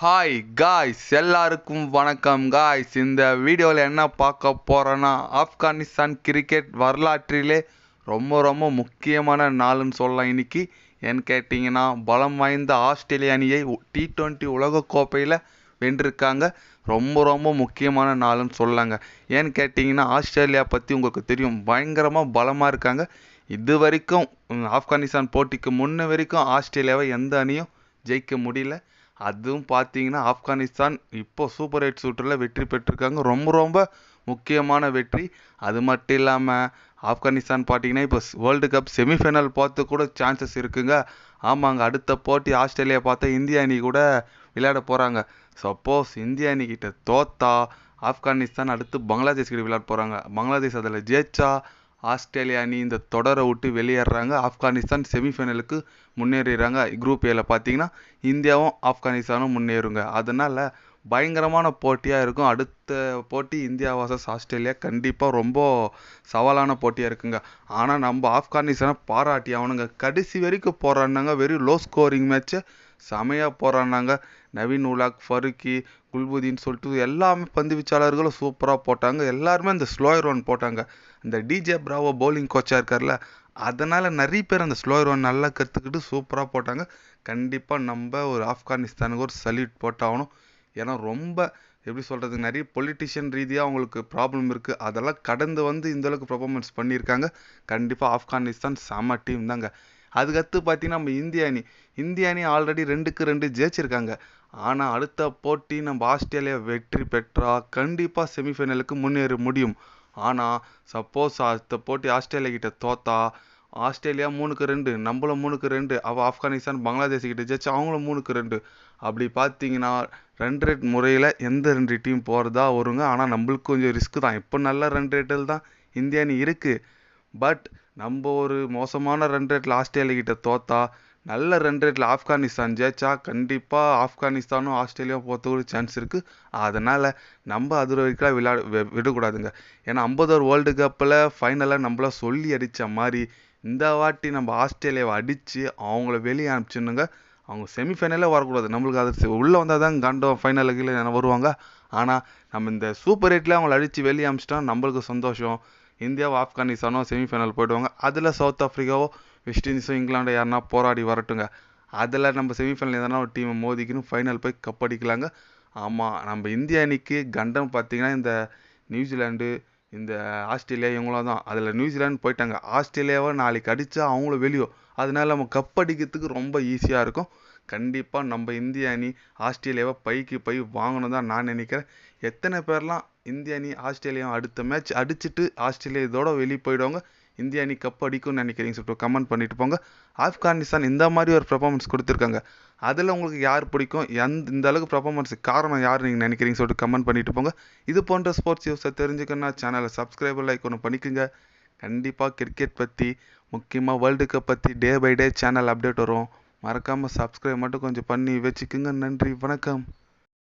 Hi guys, எல்லாருக்கும் வணக்கம் guys. இந்த வீடியோவில் என்ன பார்க்க போகிறோன்னா, ஆப்கானிஸ்தான் கிரிக்கெட் வரலாற்றிலே ரொம்ப ரொம்ப முக்கியமான நாளுன்னு சொல்லலாம் இன்னைக்கு. ஏன்னு கேட்டிங்கன்னா, பலம் வாய்ந்த ஆஸ்திரேலிய அணியை T20 உலகக்கோப்பையில் வென்றிருக்காங்க. ரொம்ப ரொம்ப முக்கியமான நாளுன்னு சொல்லலாங்க. ஏன்னு கேட்டிங்கன்னா, ஆஸ்திரேலியா பற்றி உங்களுக்கு தெரியும், பயங்கரமாக பலமாக இருக்காங்க. இது வரைக்கும் ஆப்கானிஸ்தான் போட்டிக்கு முன்ன வரைக்கும் ஆஸ்திரேலியாவை எந்த அணியும் ஜெயிக்க முடியல. அதுவும் பார்த்தீங்கன்னா, ஆப்கானிஸ்தான் இப்போ சூப்பர் 8 ஷூட்டரில் வெற்றி பெற்றிருக்காங்க. ரொம்ப ரொம்ப முக்கியமான வெற்றி. அது மட்டும் இல்லாமல் ஆப்கானிஸ்தான் பார்த்தீங்கன்னா, இப்போ வேர்ல்டு கப் செமிஃபைனல் பார்த்து கூட சான்சஸ் இருக்குங்க. ஆமாங்க, அடுத்த போட்டி ஆஸ்திரேலியா பார்த்தா இந்திய அணி கூட விளையாட போகிறாங்க. சப்போஸ் இந்திய அணிக்கிட்ட தோத்தா ஆப்கானிஸ்தான் அடுத்து பங்களாதேஷ் கிட்ட விளையாட போகிறாங்க. பங்களாதேஷ் அதில் ஜெயிச்சா ஆஸ்திரேலியா அணி இந்த தொடரை விட்டு வெளியேறாங்க. ஆப்கானிஸ்தான் செமிஃபைனலுக்கு முன்னேறிடுறாங்க. குரூப் ஏல பார்த்தீங்கன்னா இந்தியாவும் ஆப்கானிஸ்தானும் முன்னேறுங்க. அதனால் பயங்கரமான போட்டியாக இருக்கும். அடுத்த போட்டி இந்தியா வர்சஸ் ஆஸ்திரேலியா கண்டிப்பாக ரொம்ப சவாலான போட்டியாக இருக்குங்க. ஆனால் நம்ம ஆப்கானிஸ்தானை பாராட்டி அவனுங்க கடைசி வரைக்கும் போராடினாங்க. வெறும் லோ ஸ்கோரிங் மேட்ச்சை செமையாக போராடினாங்க. நவீன் உலாக், ஃபருக்கி, குல்புதீன் சொல்லிட்டு எல்லாமே பந்து வீச்சாளர்களும் சூப்பராக போட்டாங்க. எல்லாருமே அந்த ஸ்லோயர் ஒன் போட்டாங்க. இந்த டிஜே பிராவோ பவுலிங் கோச்சாக இருக்கார்ல, அதனால் நிறைய பேர் அந்த ஸ்லோயர் ஒன் நல்லா கற்றுக்கிட்டு சூப்பராக போட்டாங்க. கண்டிப்பாக நம்ம ஒரு ஆப்கானிஸ்தானுக்கு ஒரு சல்யூட் போட்டாகணும். ஏன்னா ரொம்ப எப்படி சொல்கிறது, நிறைய பொலிட்டிஷியன் ரீதியாக அவங்களுக்கு ப்ராப்ளம் இருக்குது. அதெல்லாம் கடந்து வந்து இந்தளவுக்கு பர்ஃபார்மன்ஸ் பண்ணியிருக்காங்க. கண்டிப்பாக ஆப்கானிஸ்தான் செம்ம டீம் தாங்க. அதுக்கடுத்து பார்த்தீங்கன்னா, நம்ம இந்திய அணி ஆல்ரெடி 2-2 ஜெயிச்சிருக்காங்க. ஆனால் அடுத்த போட்டி நம்ம ஆஸ்திரேலியா வெற்றி பெற்றால் கண்டிப்பாக செமிஃபைனலுக்கு முன்னேற முடியும். ஆனால் சப்போஸ் அடுத்த போட்டி ஆஸ்திரேலியா கிட்ட தோத்தா ஆஸ்திரேலியா 3-2, நம்மளும் 3-2, ஆப்கானிஸ்தான் பங்களாதேஷ் கிட்ட ஜெயிச்சு அவங்களும் 3-2. அப்படி பார்த்தீங்கன்னா 2 ரேட் முறையில் எந்த 2 டீம் போகிறதா வருங்க. ஆனால் நம்மளுக்கு கொஞ்சம் ரிஸ்க்கு தான். இப்போ நல்ல 2 ரேட்டில் தான் இந்திய அணி இருக்குது. பட் நம்ம ஒரு மோசமான 2 ரேட்டில் ஆஸ்திரேலியா கிட்ட தோத்தா நல்ல 2 ரேட்டில் ஆப்கானிஸ்தான் ஜெயிச்சா கண்டிப்பாக ஆப்கானிஸ்தானும் ஆஸ்திரேலியா போகிறதுக்கு ஒரு சான்ஸ் இருக்குது. அதனால் நம்ம அது வரைக்கும் விடக்கூடாதுங்க. ஏன்னா 50 வேர்ல்டு கப்பில் ஃபைனலாக நம்மள சொல்லி அடித்த மாதிரி இந்த வாட்டி நம்ம ஆஸ்திரேலியாவை அடித்து அவங்கள வெளியே அனுப்பிச்சிடணுங்க. அவங்க செமிஃபைனலே வரக்கூடாது. நம்மளுக்கு அது உள்ளே வந்தால் தான் கண்டம் ஃபைனலுக்கு வருவாங்க. ஆனால் நம்ம இந்த சூப்பர் 8ல் அவங்கள அடித்து வெளியே அனுப்பிச்சிட்டா நம்மளுக்கு சந்தோஷம். இந்தியாவோ ஆப்கானிஸ்தானோ செமிஃபைனல் போயிடுவாங்க. அதில் சவுத் ஆஃப்ரிக்காவோ வெஸ்ட் இண்டீஸோ இங்கிலாண்டோ யாருன்னா போராடி வரட்டுங்க. அதில் நம்ம செமிஃபைனல் எதனா ஒரு டீமை மோதிக்கணும், ஃபைனல் போய் கப் அடிக்கலாங்க. ஆமாம், நம்ம இந்திய அணிக்கு கண்டம் பார்த்திங்கன்னா இந்த நியூசிலாண்டு, இந்த ஆஸ்திரேலியா இவங்களாம் தான். அதில் நியூசிலாண்டு போயிட்டாங்க. ஆஸ்திரேலியாவை நாளைக்கு அடித்தா அவங்களும் வெளியோ. அதனால நம்ம கப் அடிக்கிறதுக்கு ரொம்ப ஈஸியாக இருக்கும். கண்டிப்பாக நம்ம இந்திய அணி ஆஸ்திரேலியாவை பை வாங்கணும் தான் நான் நினைக்கிறேன். எத்தனை பேர்லாம் இந்திய அணி ஆஸ்திரேலியா அடுத்த மேட்ச் அடிச்சுட்டு ஆஸ்திரேலியா இதோட வெளியே போயிடுவாங்க, இந்திய அணி கப் அடிக்கும்னு நினைக்கிறீங்க சொல்லிட்டு கமெண்ட் பண்ணிட்டு போங்க. ஆப்கானிஸ்தான் இந்த மாதிரி ஒரு பெர்ஃபார்மன்ஸ் கொடுத்துருக்காங்க. அதில் உங்களுக்கு யார் பிடிக்கும், இந்த அளவுக்கு பெர்ஃபார்மன்ஸுக்கு காரணம் யார் நீங்கள் நினைக்கிறீங்க சொல்லிட்டு கமெண்ட் பண்ணிட்டு போங்க. இது போன்ற ஸ்போர்ட்ஸ் நியூஸை தெரிஞ்சுக்கணும்னா சேனலை சப்ஸ்கிரைபர் லைக் ஒன்று பண்ணிக்கோங்க. கண்டிப்பாக கிரிக்கெட் பற்றி, முக்கியமாக வேர்ல்டு கப் பற்றி day by day channel update வரும். மறக்காமல் சப்ஸ்கிரைப் மட்டும் கொஞ்சம் பண்ணி வச்சுக்கோங்க. நன்றி, வணக்கம்.